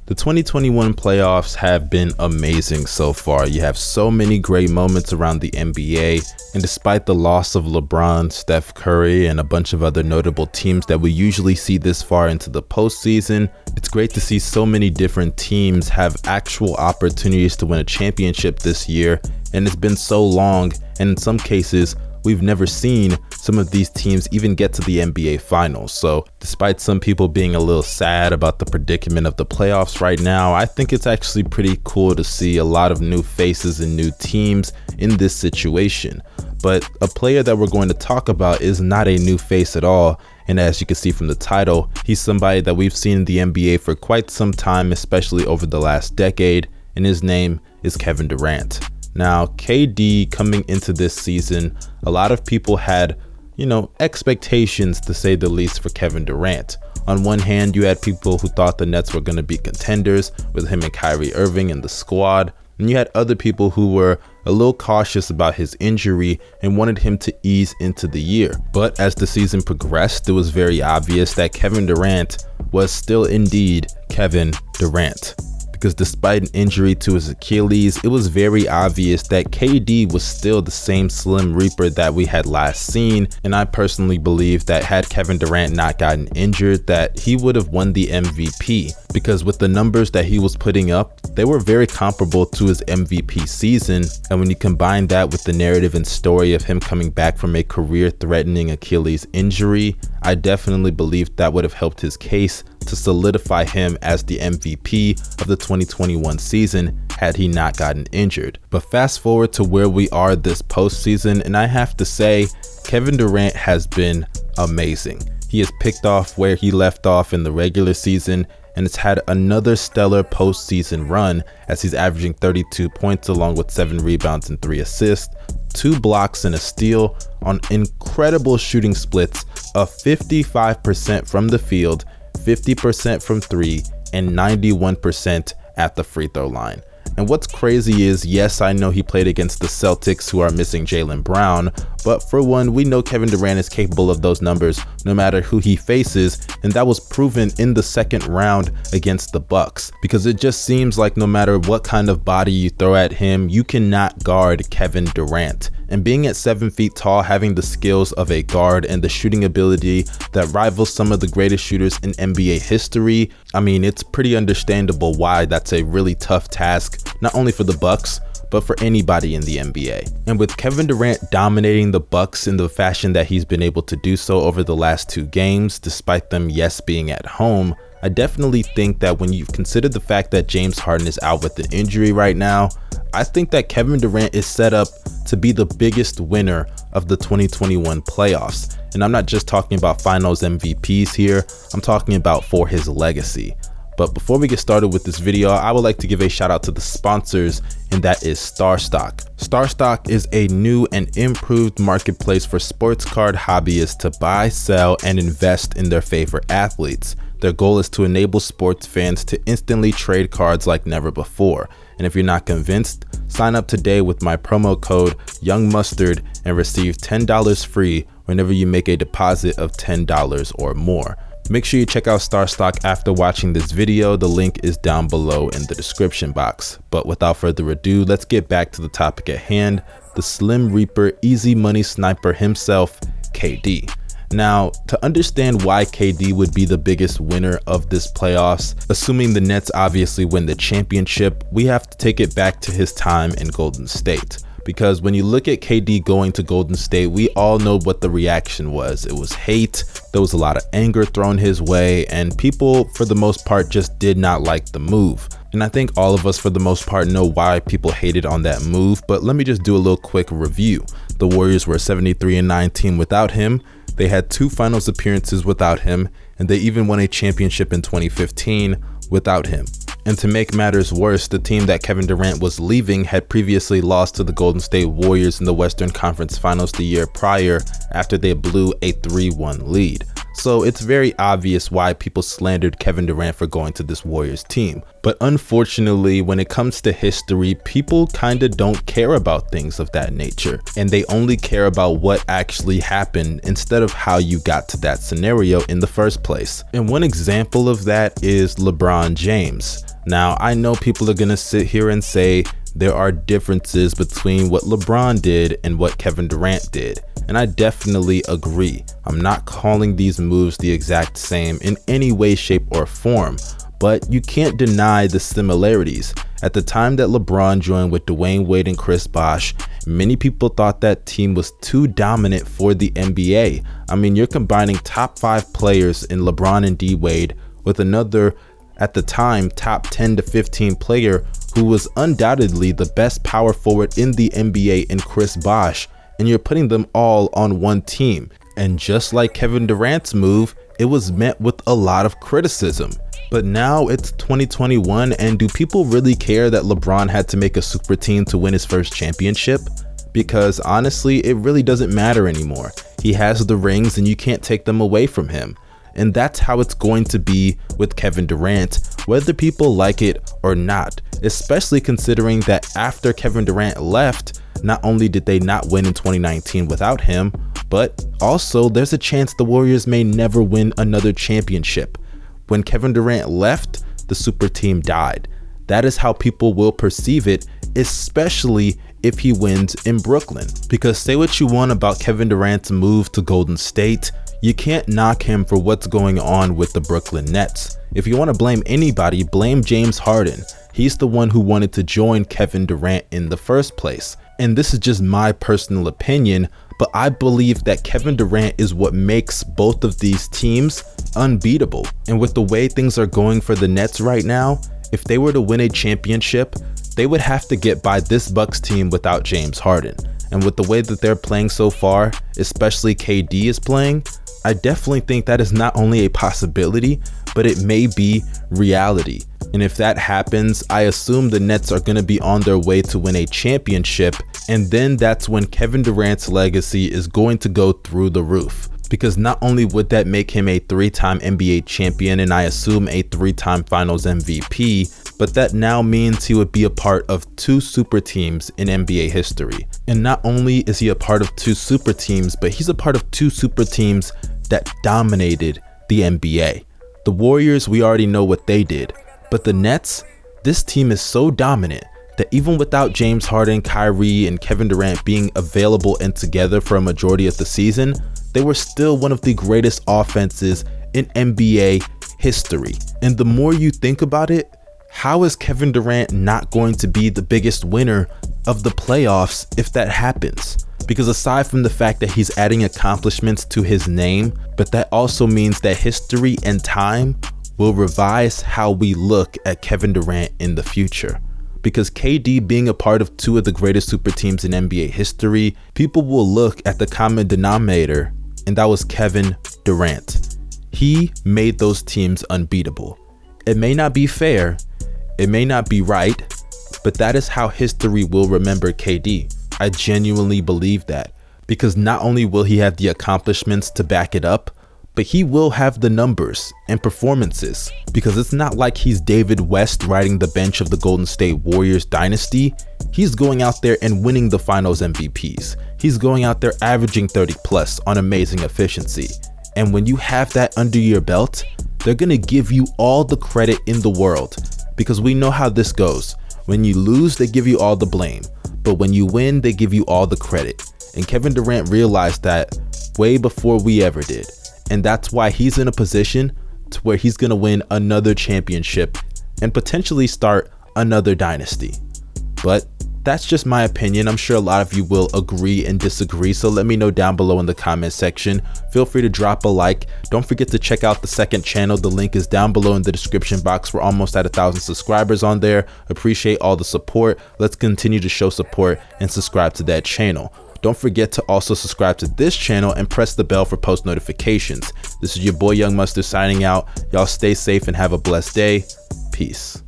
The 2021 playoffs have been amazing so far. You have so many great moments around the NBA, and despite the loss of LeBron, Steph Curry, and a bunch of other notable teams that we usually see this far into the postseason, it's great to see so many different teams have actual opportunities to win a championship this year, and it's been so long, and in some cases, we've never seen some of these teams even get to the NBA Finals. So despite some people being a little sad about the predicament of the playoffs right now, I think it's actually pretty cool to see a lot of new faces and new teams in this situation. But a player that we're going to talk about is not a new face at all. And as you can see from the title, he's somebody that we've seen in the NBA for quite some time, especially over the last decade. And his name is Kevin Durant. Now, KD coming into this season, a lot of people had, expectations to say the least for Kevin Durant. On one hand, you had people who thought the Nets were going to be contenders with him and Kyrie Irving in the squad. And you had other people who were a little cautious about his injury and wanted him to ease into the year. But as the season progressed, it was very obvious that Kevin Durant was still indeed Kevin Durant. Because despite an injury to his Achilles, it was very obvious that KD was still the same Slim Reaper that we had last seen. And I personally believe that had Kevin Durant not gotten injured, that he would have won the MVP. Because with the numbers that he was putting up, they were very comparable to his MVP season. And when you combine that with the narrative and story of him coming back from a career-threatening Achilles injury, I definitely believe that would have helped his case to solidify him as the MVP of the 2021 season had he not gotten injured. But fast forward to where we are this postseason, and I have to say, Kevin Durant has been amazing. He has picked off where he left off in the regular season, and has had another stellar postseason run as he's averaging 32 points along with 7 rebounds and 3 assists, 2 blocks and a steal on incredible shooting splits of 55% from the field, 50% from 3, and 91% at the free throw line. And what's crazy is, yes, I know he played against the Celtics, who are missing Jaylen Brown, but for one, we know Kevin Durant is capable of those numbers no matter who he faces, and that was proven in the second round against the Bucks, because it just seems like no matter what kind of body you throw at him, you cannot guard Kevin Durant. And being at 7 feet tall, having the skills of a guard and the shooting ability that rivals some of the greatest shooters in NBA history, I mean, it's pretty understandable why that's a really tough task, not only for the Bucks, but for anybody in the NBA. And with Kevin Durant dominating the Bucks in the fashion that he's been able to do so over the last 2 games, despite them, yes, being at home, I definitely think that when you consider the fact that James Harden is out with an injury right now, I think that Kevin Durant is set up to be the biggest winner of the 2021 playoffs. And I'm not just talking about finals MVPs here, I'm talking about for his legacy. But before we get started with this video, I would like to give a shout out to the sponsors, and that is StarStock. StarStock is a new and improved marketplace for sports card hobbyists to buy, sell, and invest in their favorite athletes. Their goal is to enable sports fans to instantly trade cards like never before. And if you're not convinced, sign up today with my promo code YoungMustard and receive $10 free whenever you make a deposit of $10 or more. Make sure you check out StarStock after watching this video. The link is down below in the description box. But without further ado, let's get back to the topic at hand, the Slim Reaper easy money sniper himself, KD. Now, to understand why KD would be the biggest winner of this playoffs, assuming the Nets obviously win the championship, we have to take it back to his time in Golden State. Because when you look at KD going to Golden State, we all know what the reaction was. It was hate, there was a lot of anger thrown his way, and people for the most part just did not like the move. And I think all of us for the most part know why people hated on that move, but let me just do a little quick review. The Warriors were a 73-9 team without him. They had 2 finals appearances without him, and they even won a championship in 2015 without him. And to make matters worse, the team that Kevin Durant was leaving had previously lost to the Golden State Warriors in the Western Conference Finals the year prior after they blew a 3-1 lead. So it's very obvious why people slandered Kevin Durant for going to this Warriors team. But unfortunately, when it comes to history, people kinda don't care about things of that nature. And they only care about what actually happened instead of how you got to that scenario in the first place. And one example of that is LeBron James. Now, I know people are gonna sit here and say there are differences between what LeBron did and what Kevin Durant did. And I definitely agree. I'm not calling these moves the exact same in any way, shape, or form, but you can't deny the similarities. At the time that LeBron joined with Dwayne Wade and Chris Bosh, many people thought that team was too dominant for the NBA. I mean, you're combining top 5 players in LeBron and D Wade with another, at the time, top 10 to 15 player who was undoubtedly the best power forward in the NBA in Chris Bosh, and you're putting them all on one team. And just like Kevin Durant's move, it was met with a lot of criticism. But now it's 2021, and do people really care that LeBron had to make a super team to win his first championship? Because honestly, it really doesn't matter anymore. He has the rings and you can't take them away from him. And that's how it's going to be with Kevin Durant, whether people like it or not, especially considering that after Kevin Durant left, not only did they not win in 2019 without him, but also there's a chance the Warriors may never win another championship. When Kevin Durant left, the super team died. That is how people will perceive it, especially if he wins in Brooklyn. Because say what you want about Kevin Durant's move to Golden State, you can't knock him for what's going on with the Brooklyn Nets. If you want to blame anybody, blame James Harden. He's the one who wanted to join Kevin Durant in the first place. And this is just my personal opinion, but I believe that Kevin Durant is what makes both of these teams unbeatable. And with the way things are going for the Nets right now, if they were to win a championship, they would have to get by this Bucks team without James Harden. And with the way that they're playing so far, especially KD is playing, I definitely think that is not only a possibility, but it may be reality. And if that happens, I assume the Nets are going to be on their way to win a championship, and then that's when Kevin Durant's legacy is going to go through the roof. Because not only would that make him a 3-time NBA champion and I assume a 3-time Finals MVP, but that now means he would be a part of 2 super teams in NBA history. And not only is he a part of 2 super teams, but he's a part of 2 super teams that dominated the NBA. The Warriors, we already know what they did, but the Nets, this team is so dominant that even without James Harden, Kyrie, and Kevin Durant being available and together for a majority of the season, they were still one of the greatest offenses in NBA history. And the more you think about it, how is Kevin Durant not going to be the biggest winner of the playoffs if that happens? Because aside from the fact that he's adding accomplishments to his name, but that also means that history and time will revise how we look at Kevin Durant in the future. Because KD being a part of 2 of the greatest super teams in NBA history, people will look at the common denominator, and that was Kevin Durant. He made those teams unbeatable. It may not be fair, it may not be right, but that is how history will remember KD. I genuinely believe that, because not only will he have the accomplishments to back it up, but he will have the numbers and performances, because it's not like he's David West riding the bench of the Golden State Warriors dynasty. He's going out there and winning the Finals MVPs. He's going out there averaging 30 plus on amazing efficiency. And when you have that under your belt, they're gonna give you all the credit in the world, because we know how this goes. When you lose, they give you all the blame, but when you win, they give you all the credit. And Kevin Durant realized that way before we ever did. And that's why he's in a position to where he's going to win another championship and potentially start another dynasty. But that's just my opinion. I'm sure a lot of you will agree and disagree, so let me know down below in the comment section. Feel free to drop a like. Don't forget to check out the second channel. The link is down below in the description box. We're almost at 1,000 subscribers on there. Appreciate all the support. Let's continue to show support and subscribe to that channel. Don't forget to also subscribe to this channel and press the bell for post notifications. This is your boy Young Mustard signing out. Y'all stay safe and have a blessed day. Peace.